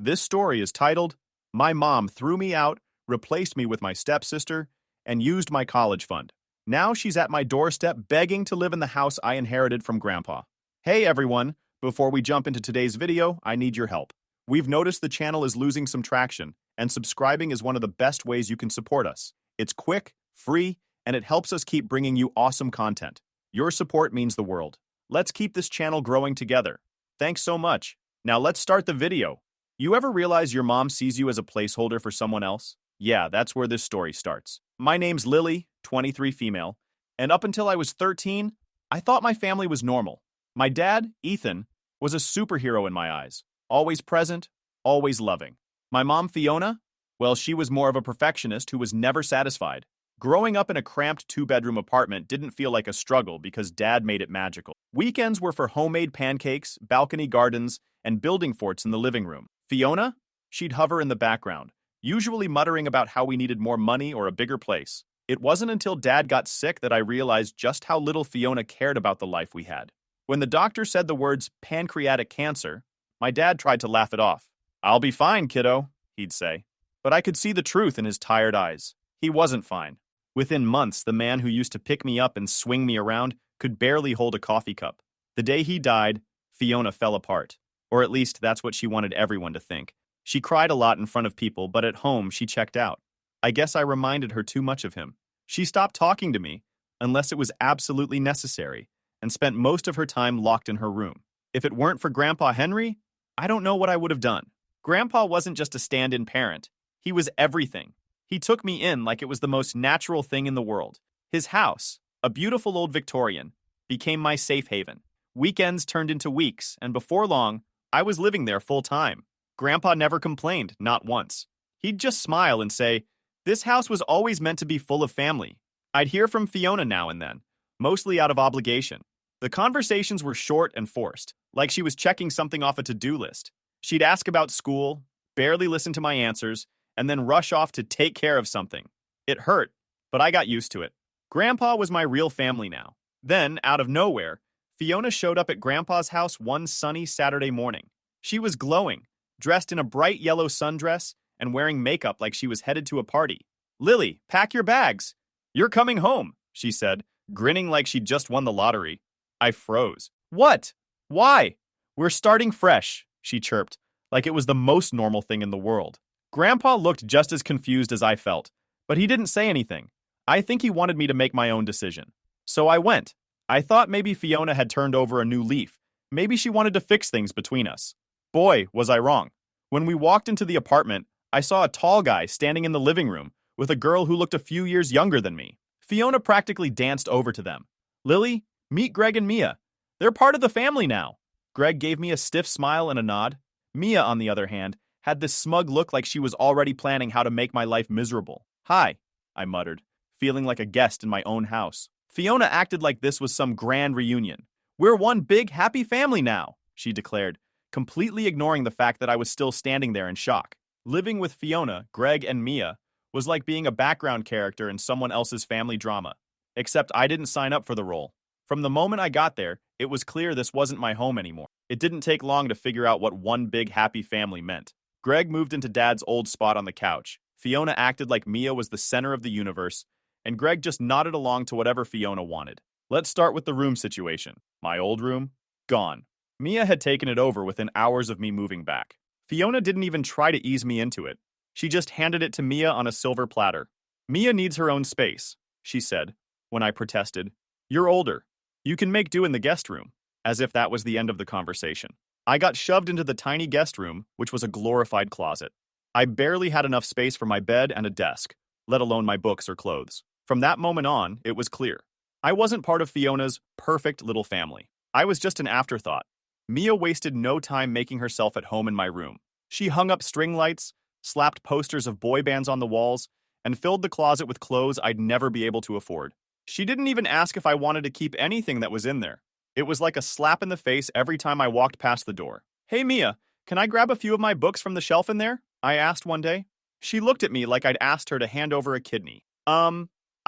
This story is titled, My Mom Threw Me Out, Replaced Me with My Stepsister, and Used My College Fund. Now she's at my doorstep begging to live in the house I inherited from Grandpa. Hey everyone, before we jump into today's video, I need your help. We've noticed the channel is losing some traction, and subscribing is one of the best ways you can support us. It's quick, free, and it helps us keep bringing you awesome content. Your support means the world. Let's keep this channel growing together. Thanks so much. Now let's start the video. You ever realize your mom sees you as a placeholder for someone else? Yeah, that's where this story starts. My name's Lily, 23 female, and up until I was 13, I thought my family was normal. My dad, Ethan, was a superhero in my eyes. Always present, always loving. My mom, Fiona, well, she was more of a perfectionist who was never satisfied. Growing up in a cramped two-bedroom apartment didn't feel like a struggle because Dad made it magical. Weekends were for homemade pancakes, balcony gardens, and building forts in the living room. Fiona? She'd hover in the background, usually muttering about how we needed more money or a bigger place. It wasn't until Dad got sick that I realized just how little Fiona cared about the life we had. When the doctor said the words pancreatic cancer, my dad tried to laugh it off. "I'll be fine, kiddo," he'd say. But I could see the truth in his tired eyes. He wasn't fine. Within months, the man who used to pick me up and swing me around could barely hold a coffee cup. The day he died, Fiona fell apart. Or at least that's what she wanted everyone to think. She cried a lot in front of people, but at home she checked out. I guess I reminded her too much of him. She stopped talking to me, unless it was absolutely necessary, and spent most of her time locked in her room. If it weren't for Grandpa Henry, I don't know what I would have done. Grandpa wasn't just a stand-in parent. He was everything. He took me in like it was the most natural thing in the world. His house, a beautiful old Victorian, became my safe haven. Weekends turned into weeks, and before long, I was living there full-time. Grandpa never complained, not once. He'd just smile and say, "This house was always meant to be full of family." I'd hear from Fiona now and then, mostly out of obligation. The conversations were short and forced, like she was checking something off a to-do list. She'd ask about school, barely listen to my answers, and then rush off to take care of something. It hurt, but I got used to it. Grandpa was my real family now. Then, out of nowhere, Fiona showed up at Grandpa's house one sunny Saturday morning. She was glowing, dressed in a bright yellow sundress and wearing makeup like she was headed to a party. "Lily, pack your bags. You're coming home," she said, grinning like she'd just won the lottery. I froze. "What? Why?" "We're starting fresh," she chirped, like it was the most normal thing in the world. Grandpa looked just as confused as I felt, but he didn't say anything. I think he wanted me to make my own decision. So I went. I thought maybe Fiona had turned over a new leaf. Maybe she wanted to fix things between us. Boy, was I wrong. When we walked into the apartment, I saw a tall guy standing in the living room with a girl who looked a few years younger than me. Fiona practically danced over to them. "Lily, meet Greg and Mia. They're part of the family now." Greg gave me a stiff smile and a nod. Mia, on the other hand, had this smug look like she was already planning how to make my life miserable. "Hi," I muttered, feeling like a guest in my own house. Fiona acted like this was some grand reunion. "We're one big, happy family now," she declared, completely ignoring the fact that I was still standing there in shock. Living with Fiona, Greg, and Mia was like being a background character in someone else's family drama. Except I didn't sign up for the role. From the moment I got there, it was clear this wasn't my home anymore. It didn't take long to figure out what one big, happy family meant. Greg moved into Dad's old spot on the couch. Fiona acted like Mia was the center of the universe, and Greg just nodded along to whatever Fiona wanted. Let's start with the room situation. My old room? Gone. Mia had taken it over within hours of me moving back. Fiona didn't even try to ease me into it. She just handed it to Mia on a silver platter. "Mia needs her own space," she said, when I protested. "You're older. You can make do in the guest room," as if that was the end of the conversation. I got shoved into the tiny guest room, which was a glorified closet. I barely had enough space for my bed and a desk, let alone my books or clothes. From that moment on, it was clear. I wasn't part of Fiona's perfect little family. I was just an afterthought. Mia wasted no time making herself at home in my room. She hung up string lights, slapped posters of boy bands on the walls, and filled the closet with clothes I'd never be able to afford. She didn't even ask if I wanted to keep anything that was in there. It was like a slap in the face every time I walked past the door. "Hey Mia, can I grab a few of my books from the shelf in there?" I asked one day. She looked at me like I'd asked her to hand over a kidney.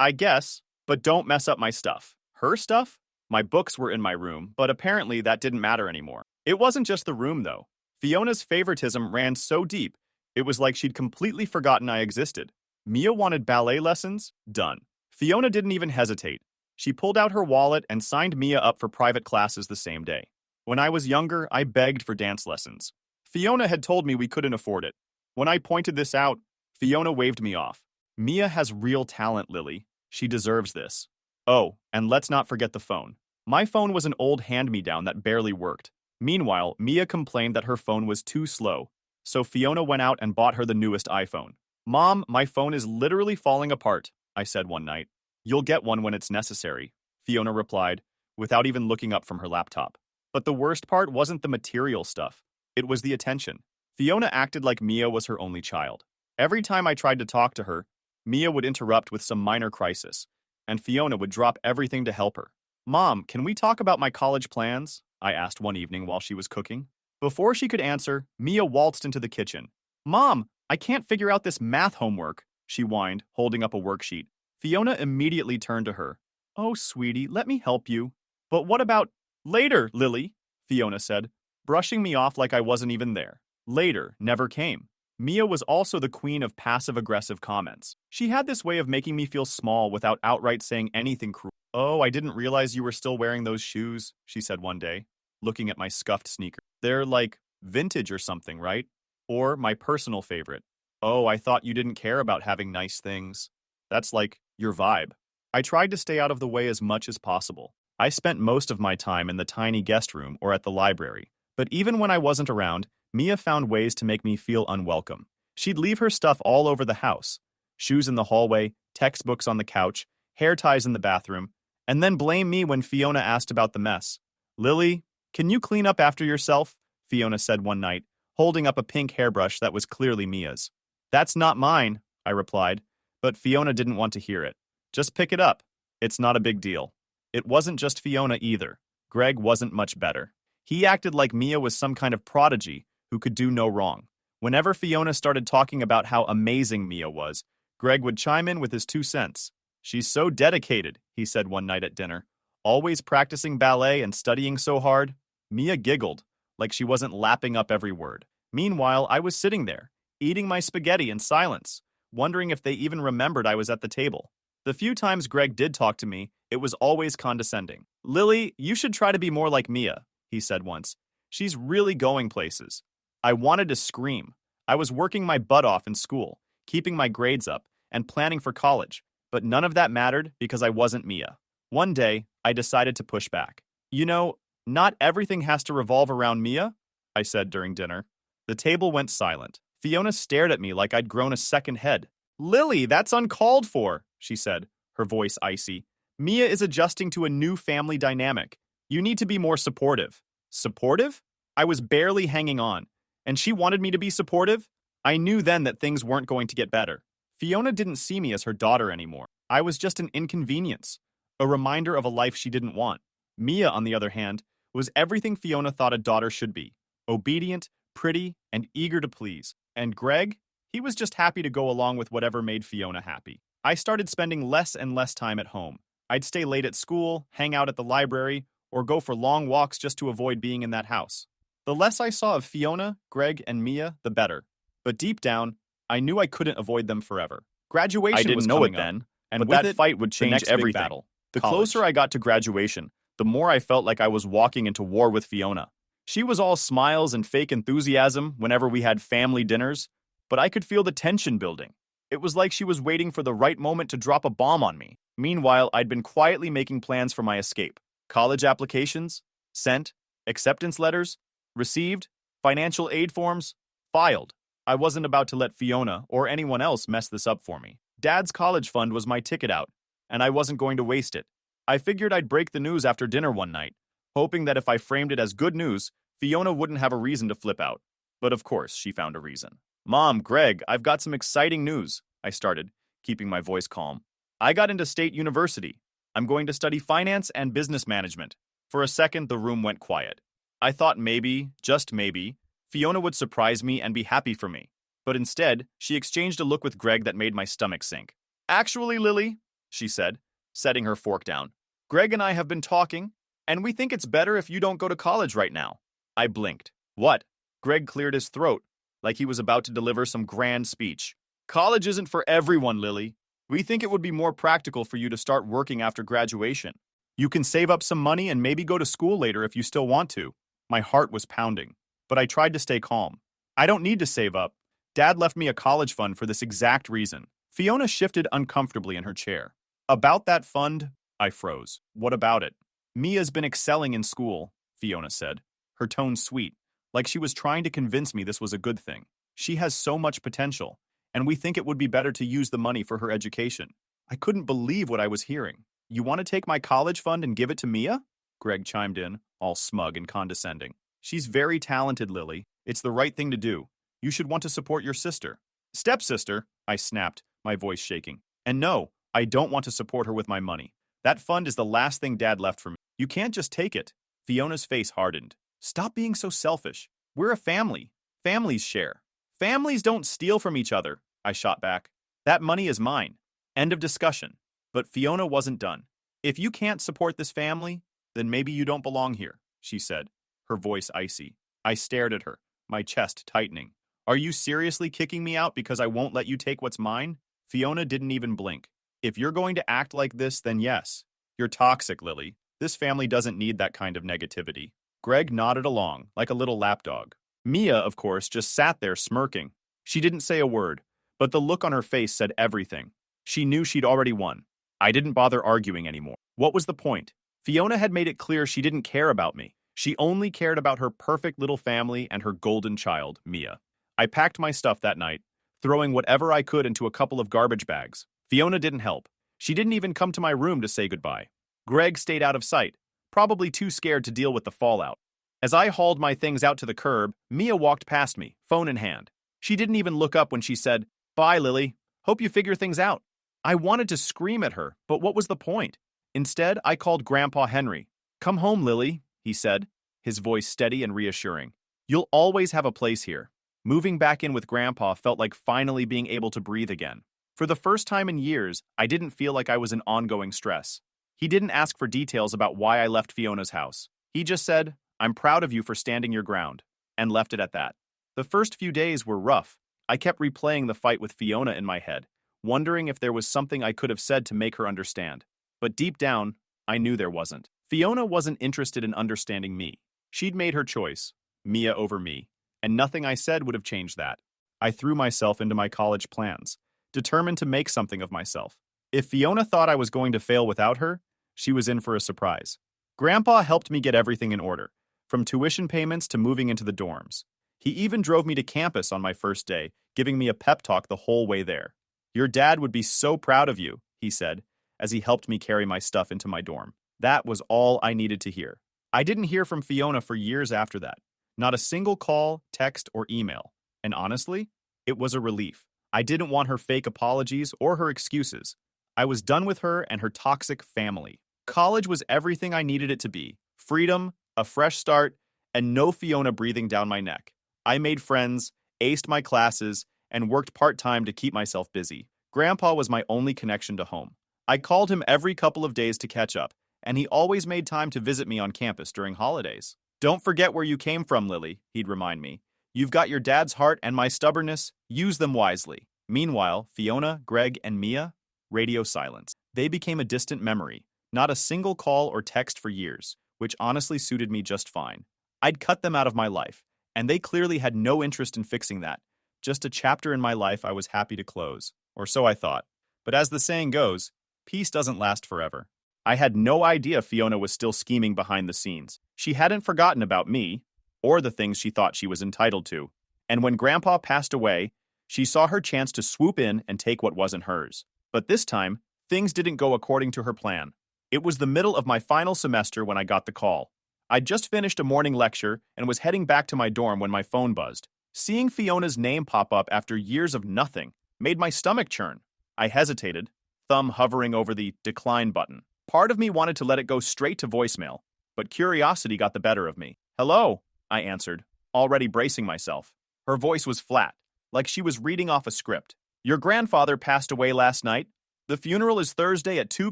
I guess, but don't mess up my stuff." Her stuff? My books were in my room, but apparently that didn't matter anymore. It wasn't just the room, though. Fiona's favoritism ran so deep, it was like she'd completely forgotten I existed. Mia wanted ballet lessons? Done. Fiona didn't even hesitate. She pulled out her wallet and signed Mia up for private classes the same day. When I was younger, I begged for dance lessons. Fiona had told me we couldn't afford it. When I pointed this out, Fiona waved me off. Mia has real talent, Lily. She deserves this. Oh, and let's not forget the phone. My phone was an old hand-me-down that barely worked. Meanwhile, Mia complained that her phone was too slow, so Fiona went out and bought her the newest iPhone. Mom, my phone is literally falling apart, I said one night. You'll get one when it's necessary, Fiona replied, without even looking up from her laptop. But the worst part wasn't the material stuff. It was the attention. Fiona acted like Mia was her only child. Every time I tried to talk to her, Mia would interrupt with some minor crisis, and Fiona would drop everything to help her. Mom, can we talk about my college plans? I asked one evening while she was cooking. Before she could answer, Mia waltzed into the kitchen. Mom, I can't figure out this math homework, she whined, holding up a worksheet. Fiona immediately turned to her. Oh, sweetie, let me help you. But what about later, Lily? Fiona said, brushing me off like I wasn't even there. Later never came. Mia was also the queen of passive-aggressive comments. She had this way of making me feel small without outright saying anything cruel. Oh, I didn't realize you were still wearing those shoes, she said one day, looking at my scuffed sneakers. They're like vintage or something, right? Or my personal favorite. Oh, I thought you didn't care about having nice things. That's like your vibe. I tried to stay out of the way as much as possible. I spent most of my time in the tiny guest room or at the library, but even when I wasn't around, Mia found ways to make me feel unwelcome. She'd leave her stuff all over the house. Shoes in the hallway, textbooks on the couch, hair ties in the bathroom, and then blame me when Fiona asked about the mess. Lily, can you clean up after yourself? Fiona said one night, holding up a pink hairbrush that was clearly Mia's. That's not mine, I replied, but Fiona didn't want to hear it. Just pick it up. It's not a big deal. It wasn't just Fiona either. Greg wasn't much better. He acted like Mia was some kind of prodigy who could do no wrong. Whenever Fiona started talking about how amazing Mia was, Greg would chime in with his 2 cents. She's so dedicated, he said one night at dinner. Always practicing ballet and studying so hard. Mia giggled, like she wasn't lapping up every word. Meanwhile, I was sitting there, eating my spaghetti in silence, wondering if they even remembered I was at the table. The few times Greg did talk to me, it was always condescending. Lily, you should try to be more like Mia, he said once. She's really going places. I wanted to scream. I was working my butt off in school, keeping my grades up, and planning for college, but none of that mattered because I wasn't Mia. One day, I decided to push back. You know, not everything has to revolve around Mia, I said during dinner. The table went silent. Fiona stared at me like I'd grown a second head. Lily, that's uncalled for, she said, her voice icy. Mia is adjusting to a new family dynamic. You need to be more supportive. Supportive? I was barely hanging on. And she wanted me to be supportive? I knew then that things weren't going to get better. Fiona didn't see me as her daughter anymore. I was just an inconvenience, a reminder of a life she didn't want. Mia, on the other hand, was everything Fiona thought a daughter should be. Obedient, pretty, and eager to please. And Greg? He was just happy to go along with whatever made Fiona happy. I started spending less and less time at home. I'd stay late at school, hang out at the library, or go for long walks just to avoid being in that house. The less I saw of Fiona, Greg, and Mia, the better. But deep down, I knew I couldn't avoid them forever. Graduation was coming up, and with that fight would change everything. The closer I got to graduation, the more I felt like I was walking into war with Fiona. She was all smiles and fake enthusiasm whenever we had family dinners, but I could feel the tension building. It was like she was waiting for the right moment to drop a bomb on me. Meanwhile, I'd been quietly making plans for my escape. College applications, sent, acceptance letters, received, financial aid forms, filed. I wasn't about to let Fiona or anyone else mess this up for me. Dad's college fund was my ticket out, and I wasn't going to waste it. I figured I'd break the news after dinner one night, hoping that if I framed it as good news, Fiona wouldn't have a reason to flip out. But of course, she found a reason. Mom, Greg, I've got some exciting news, I started, keeping my voice calm. I got into State University. I'm going to study finance and business management. For a second, the room went quiet. I thought maybe, just maybe, Fiona would surprise me and be happy for me. But instead, she exchanged a look with Greg that made my stomach sink. Actually, Lily, she said, setting her fork down, Greg and I have been talking, and we think it's better if you don't go to college right now. I blinked. What? Greg cleared his throat, like he was about to deliver some grand speech. College isn't for everyone, Lily. We think it would be more practical for you to start working after graduation. You can save up some money and maybe go to school later if you still want to. My heart was pounding, but I tried to stay calm. I don't need to save up. Dad left me a college fund for this exact reason. Fiona shifted uncomfortably in her chair. About that fund? I froze. What about it? Mia's been excelling in school, Fiona said, her tone sweet, like she was trying to convince me this was a good thing. She has so much potential, and we think it would be better to use the money for her education. I couldn't believe what I was hearing. You want to take my college fund and give it to Mia? Greg chimed in, all smug and condescending. She's very talented, Lily. It's the right thing to do. You should want to support your sister. Stepsister, I snapped, my voice shaking. And no, I don't want to support her with my money. That fund is the last thing Dad left for me. You can't just take it. Fiona's face hardened. Stop being so selfish. We're a family. Families share. Families don't steal from each other, I shot back. That money is mine. End of discussion. But Fiona wasn't done. If you can't support this family, then maybe you don't belong here, she said, her voice icy. I stared at her, my chest tightening. Are you seriously kicking me out because I won't let you take what's mine? Fiona didn't even blink. If you're going to act like this, then yes. You're toxic, Lily. This family doesn't need that kind of negativity. Greg nodded along, like a little lapdog. Mia, of course, just sat there smirking. She didn't say a word, but the look on her face said everything. She knew she'd already won. I didn't bother arguing anymore. What was the point? Fiona had made it clear she didn't care about me. She only cared about her perfect little family and her golden child, Mia. I packed my stuff that night, throwing whatever I could into a couple of garbage bags. Fiona didn't help. She didn't even come to my room to say goodbye. Greg stayed out of sight, probably too scared to deal with the fallout. As I hauled my things out to the curb, Mia walked past me, phone in hand. She didn't even look up when she said, "Bye, Lily. Hope you figure things out." I wanted to scream at her, but what was the point? Instead, I called Grandpa Henry. "Come home, Lily," he said, his voice steady and reassuring. "You'll always have a place here." Moving back in with Grandpa felt like finally being able to breathe again. For the first time in years, I didn't feel like I was in ongoing stress. He didn't ask for details about why I left Fiona's house. He just said, "I'm proud of you for standing your ground," and left it at that. The first few days were rough. I kept replaying the fight with Fiona in my head, wondering if there was something I could have said to make her understand. But deep down, I knew there wasn't. Fiona wasn't interested in understanding me. She'd made her choice, Mia over me, and nothing I said would have changed that. I threw myself into my college plans, determined to make something of myself. If Fiona thought I was going to fail without her, she was in for a surprise. Grandpa helped me get everything in order, from tuition payments to moving into the dorms. He even drove me to campus on my first day, giving me a pep talk the whole way there. "Your dad would be so proud of you," he said, as he helped me carry my stuff into my dorm. That was all I needed to hear. I didn't hear from Fiona for years after that. Not a single call, text, or email. And honestly, it was a relief. I didn't want her fake apologies or her excuses. I was done with her and her toxic family. College was everything I needed it to be. Freedom, a fresh start, and no Fiona breathing down my neck. I made friends, aced my classes, and worked part-time to keep myself busy. Grandpa was my only connection to home. I called him every couple of days to catch up, and he always made time to visit me on campus during holidays. "Don't forget where you came from, Lily," he'd remind me. "You've got your dad's heart and my stubbornness. Use them wisely." Meanwhile, Fiona, Greg, and Mia, radio silence. They became a distant memory. Not a single call or text for years, which honestly suited me just fine. I'd cut them out of my life, and they clearly had no interest in fixing that. Just a chapter in my life I was happy to close, or so I thought. But as the saying goes, peace doesn't last forever. I had no idea Fiona was still scheming behind the scenes. She hadn't forgotten about me, or the things she thought she was entitled to. And when Grandpa passed away, she saw her chance to swoop in and take what wasn't hers. But this time, things didn't go according to her plan. It was the middle of my final semester when I got the call. I'd just finished a morning lecture and was heading back to my dorm when my phone buzzed. Seeing Fiona's name pop up after years of nothing made my stomach churn. I hesitated, thumb hovering over the decline button. Part of me wanted to let it go straight to voicemail, but curiosity got the better of me. "Hello," I answered, already bracing myself. Her voice was flat, like she was reading off a script. "Your grandfather passed away last night. The funeral is Thursday at 2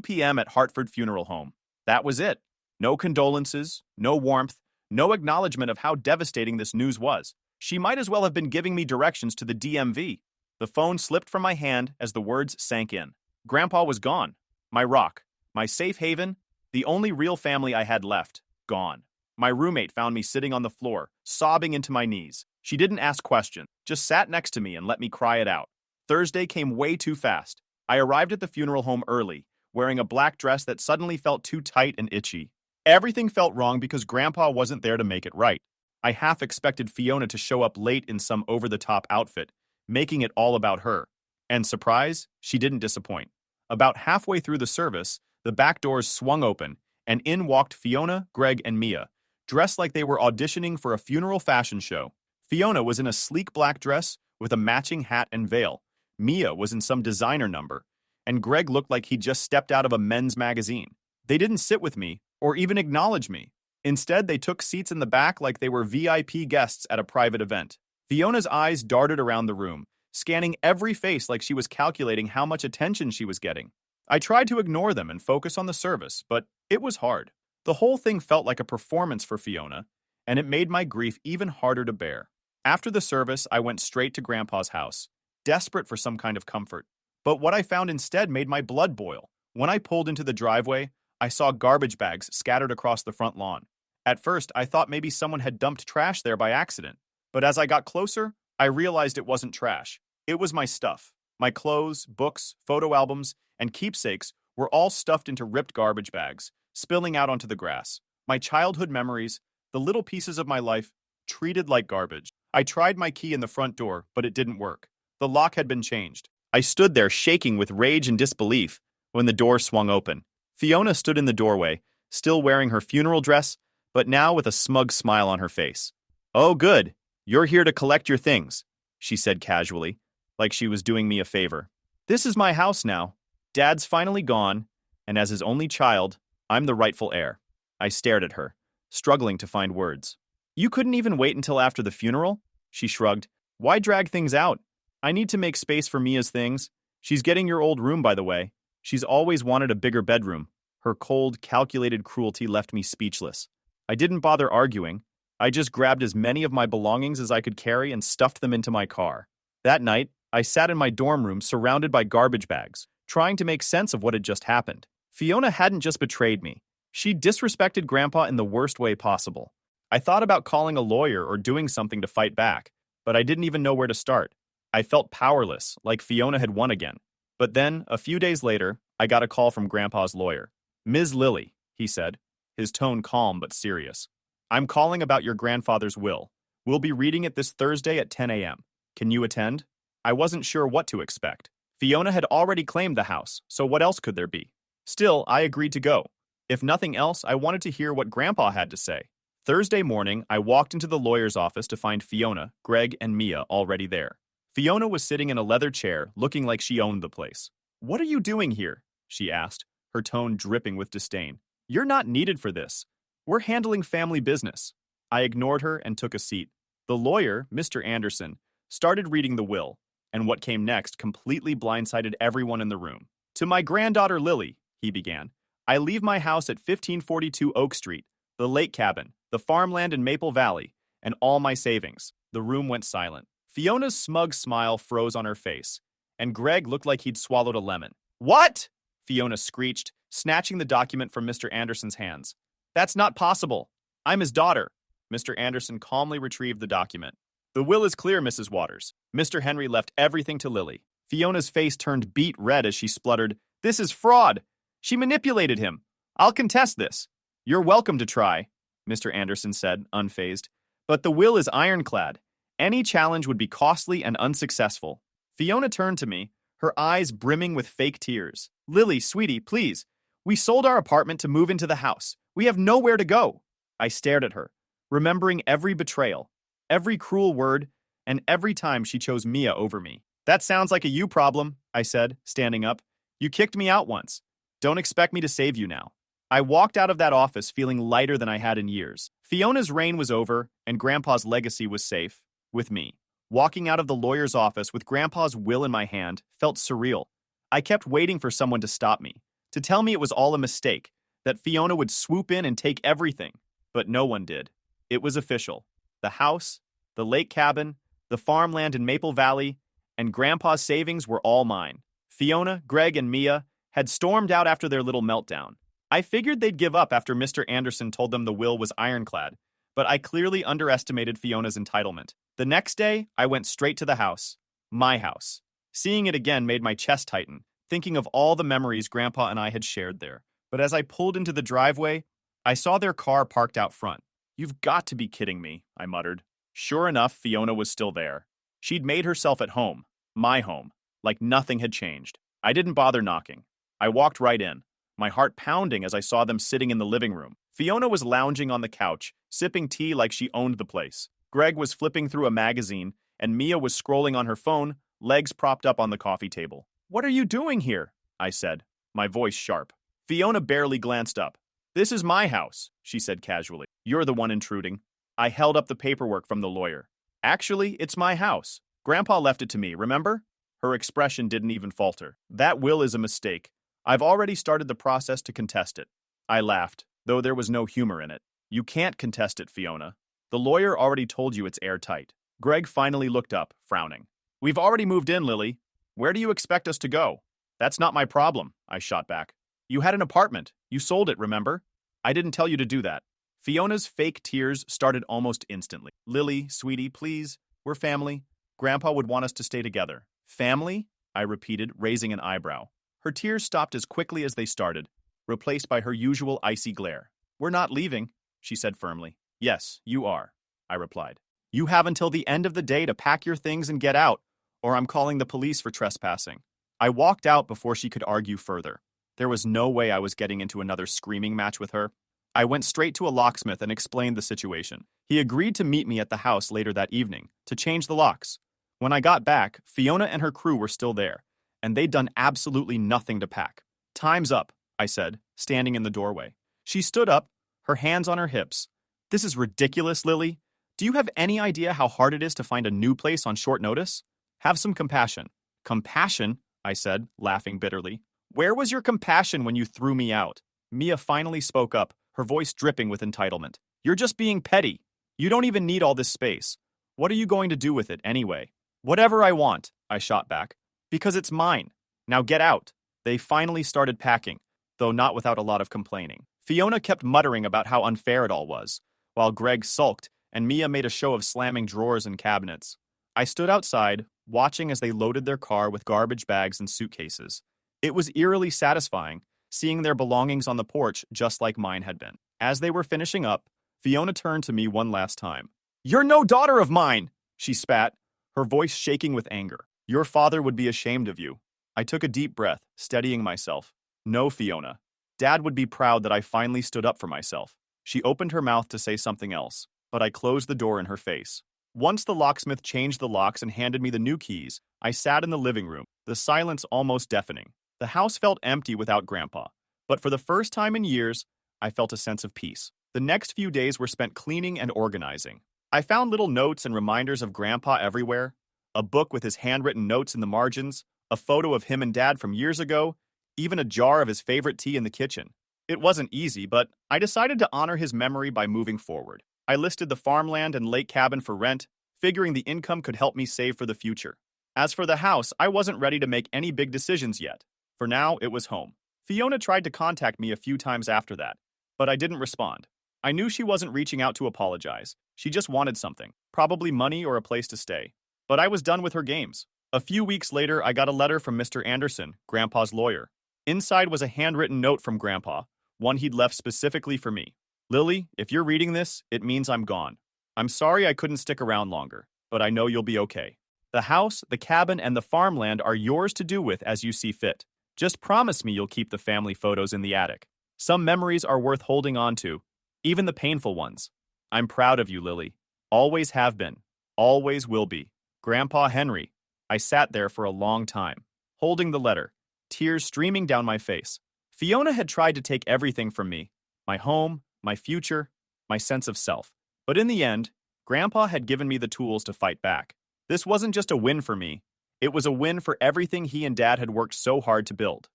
p.m. at Hartford Funeral Home." That was it. No condolences, no warmth, no acknowledgement of how devastating this news was. She might as well have been giving me directions to the DMV. The phone slipped from my hand as the words sank in. Grandpa was gone. My rock, my safe haven, the only real family I had left, gone. My roommate found me sitting on the floor, sobbing into my knees. She didn't ask questions, just sat next to me and let me cry it out. Thursday came way too fast. I arrived at the funeral home early, wearing a black dress that suddenly felt too tight and itchy. Everything felt wrong because Grandpa wasn't there to make it right. I half expected Fiona to show up late in some over-the-top outfit, making it all about her. And surprise, she didn't disappoint. About halfway through the service, the back doors swung open, and in walked Fiona, Greg, and Mia, dressed like they were auditioning for a funeral fashion show. Fiona was in a sleek black dress with a matching hat and veil. Mia was in some designer number, and Greg looked like he'd just stepped out of a men's magazine. They didn't sit with me or even acknowledge me. Instead, they took seats in the back like they were VIP guests at a private event. Fiona's eyes darted around the room, scanning every face like she was calculating how much attention she was getting. I tried to ignore them and focus on the service, but it was hard. The whole thing felt like a performance for Fiona, and it made my grief even harder to bear. After the service, I went straight to Grandpa's house, desperate for some kind of comfort. But what I found instead made my blood boil. When I pulled into the driveway, I saw garbage bags scattered across the front lawn. At first, I thought maybe someone had dumped trash there by accident. But as I got closer, I realized it wasn't trash. It was my stuff. My clothes, books, photo albums, and keepsakes were all stuffed into ripped garbage bags, spilling out onto the grass. My childhood memories, the little pieces of my life, treated like garbage. I tried my key in the front door, but it didn't work. The lock had been changed. I stood there shaking with rage and disbelief when the door swung open. Fiona stood in the doorway, still wearing her funeral dress, but now with a smug smile on her face. "Oh, good. You're here to collect your things," she said casually, like she was doing me a favor. "This is my house now. Dad's finally gone, and as his only child, I'm the rightful heir." I stared at her, struggling to find words. "You couldn't even wait until after the funeral?" She shrugged. "Why drag things out? I need to make space for Mia's things. She's getting your old room, by the way. She's always wanted a bigger bedroom." Her cold, calculated cruelty left me speechless. I didn't bother arguing. I just grabbed as many of my belongings as I could carry and stuffed them into my car. That night, I sat in my dorm room surrounded by garbage bags, trying to make sense of what had just happened. Fiona hadn't just betrayed me. She disrespected Grandpa in the worst way possible. I thought about calling a lawyer or doing something to fight back, but I didn't even know where to start. I felt powerless, like Fiona had won again. But then, a few days later, I got a call from Grandpa's lawyer. "Ms. Lilly," he said, his tone calm but serious. "I'm calling about your grandfather's will. We'll be reading it this Thursday at 10 a.m. Can you attend?" I wasn't sure what to expect. Fiona had already claimed the house, so what else could there be? Still, I agreed to go. If nothing else, I wanted to hear what Grandpa had to say. Thursday morning, I walked into the lawyer's office to find Fiona, Greg, and Mia already there. Fiona was sitting in a leather chair, looking like she owned the place. "What are you doing here?" she asked, her tone dripping with disdain. "You're not needed for this. We're handling family business." I ignored her and took a seat. The lawyer, Mr. Anderson, started reading the will, and what came next completely blindsided everyone in the room. "To my granddaughter Lily," he began, "I leave my house at 1542 Oak Street, the lake cabin, the farmland in Maple Valley, and all my savings." The room went silent. Fiona's smug smile froze on her face, and Greg looked like he'd swallowed a lemon. "What?" Fiona screeched, snatching the document from Mr. Anderson's hands. "That's not possible. I'm his daughter." Mr. Anderson calmly retrieved the document. "The will is clear, Mrs. Waters. Mr. Henry left everything to Lily." Fiona's face turned beet red as she spluttered, "This is fraud. She manipulated him. I'll contest this." "You're welcome to try," Mr. Anderson said, unfazed. "But the will is ironclad. Any challenge would be costly and unsuccessful." Fiona turned to me, her eyes brimming with fake tears. "Lily, sweetie, please. We sold our apartment to move into the house. We have nowhere to go." I stared at her, remembering every betrayal, every cruel word, and every time she chose Mia over me. "That sounds like a you problem," I said, standing up. "You kicked me out once. Don't expect me to save you now." I walked out of that office feeling lighter than I had in years. Fiona's reign was over, and Grandpa's legacy was safe, with me. Walking out of the lawyer's office with Grandpa's will in my hand felt surreal. I kept waiting for someone to stop me, to tell me it was all a mistake, that Fiona would swoop in and take everything. But no one did. It was official. The house, The lake cabin, the farmland in Maple Valley, and Grandpa's savings were all mine. Fiona, Greg, and Mia had stormed out after their little meltdown. I figured they'd give up after Mr. Anderson told them the will was ironclad, but I clearly underestimated Fiona's entitlement. The next day, I went straight to the house. My house. Seeing it again made my chest tighten, thinking of all the memories Grandpa and I had shared there. But as I pulled into the driveway, I saw their car parked out front. "You've got to be kidding me," I muttered. Sure enough, Fiona was still there. She'd made herself at home, my home, like nothing had changed. I didn't bother knocking. I walked right in, my heart pounding as I saw them sitting in the living room. Fiona was lounging on the couch, sipping tea like she owned the place. Greg was flipping through a magazine, and Mia was scrolling on her phone, legs propped up on the coffee table. "What are you doing here?" I said, my voice sharp. Fiona barely glanced up. "This is my house," she said casually. "You're the one intruding." I held up the paperwork from the lawyer. "Actually, it's my house. Grandpa left it to me, remember?" Her expression didn't even falter. "That will is a mistake. I've already started the process to contest it." I laughed, though there was no humor in it. "You can't contest it, Fiona. The lawyer already told you it's airtight." Greg finally looked up, frowning. "We've already moved in, Lily. Where do you expect us to go?" "That's not my problem," I shot back. "You had an apartment. You sold it, remember? I didn't tell you to do that." Fiona's fake tears started almost instantly. "Lily, sweetie, please. We're family. Grandpa would want us to stay together." "Family?" I repeated, raising an eyebrow. Her tears stopped as quickly as they started, replaced by her usual icy glare. "We're not leaving," she said firmly. "Yes, you are," I replied. "You have until the end of the day to pack your things and get out, or I'm calling the police for trespassing." I walked out before she could argue further. There was no way I was getting into another screaming match with her. I went straight to a locksmith and explained the situation. He agreed to meet me at the house later that evening to change the locks. When I got back, Fiona and her crew were still there, and they'd done absolutely nothing to pack. "Time's up," I said, standing in the doorway. She stood up, her hands on her hips. "This is ridiculous, Lily. Do you have any idea how hard it is to find a new place on short notice? Have some compassion." "Compassion?" I said, laughing bitterly. "Where was your compassion when you threw me out?" Mia finally spoke up, her voice dripping with entitlement. "You're just being petty. You don't even need all this space. What are you going to do with it, anyway?" "Whatever I want," I shot back. "Because it's mine. Now get out." They finally started packing, though not without a lot of complaining. Fiona kept muttering about how unfair it all was, while Greg sulked and Mia made a show of slamming drawers and cabinets. I stood outside, watching as they loaded their car with garbage bags and suitcases. It was eerily satisfying, seeing their belongings on the porch just like mine had been. As they were finishing up, Fiona turned to me one last time. "You're no daughter of mine!" she spat, her voice shaking with anger. "Your father would be ashamed of you." I took a deep breath, steadying myself. "No, Fiona. Dad would be proud that I finally stood up for myself." She opened her mouth to say something else, but I closed the door in her face. Once the locksmith changed the locks and handed me the new keys, I sat in the living room, the silence almost deafening. The house felt empty without Grandpa, but for the first time in years, I felt a sense of peace. The next few days were spent cleaning and organizing. I found little notes and reminders of Grandpa everywhere, a book with his handwritten notes in the margins, a photo of him and Dad from years ago, even a jar of his favorite tea in the kitchen. It wasn't easy, but I decided to honor his memory by moving forward. I listed the farmland and lake cabin for rent, figuring the income could help me save for the future. As for the house, I wasn't ready to make any big decisions yet. For now, it was home. Fiona tried to contact me a few times after that, but I didn't respond. I knew she wasn't reaching out to apologize. She just wanted something, probably money or a place to stay. But I was done with her games. A few weeks later, I got a letter from Mr. Anderson, Grandpa's lawyer. Inside was a handwritten note from Grandpa, one he'd left specifically for me. "Lily, if you're reading this, it means I'm gone. I'm sorry I couldn't stick around longer, but I know you'll be okay. The house, the cabin, and the farmland are yours to do with as you see fit. Just promise me you'll keep the family photos in the attic. Some memories are worth holding on to, even the painful ones. I'm proud of you, Lily. Always have been. Always will be. Grandpa Henry." I sat there for a long time, holding the letter, tears streaming down my face. Fiona had tried to take everything from me, my home, my future, my sense of self. But in the end, Grandpa had given me the tools to fight back. This wasn't just a win for me. It was a win for everything he and Dad had worked so hard to build.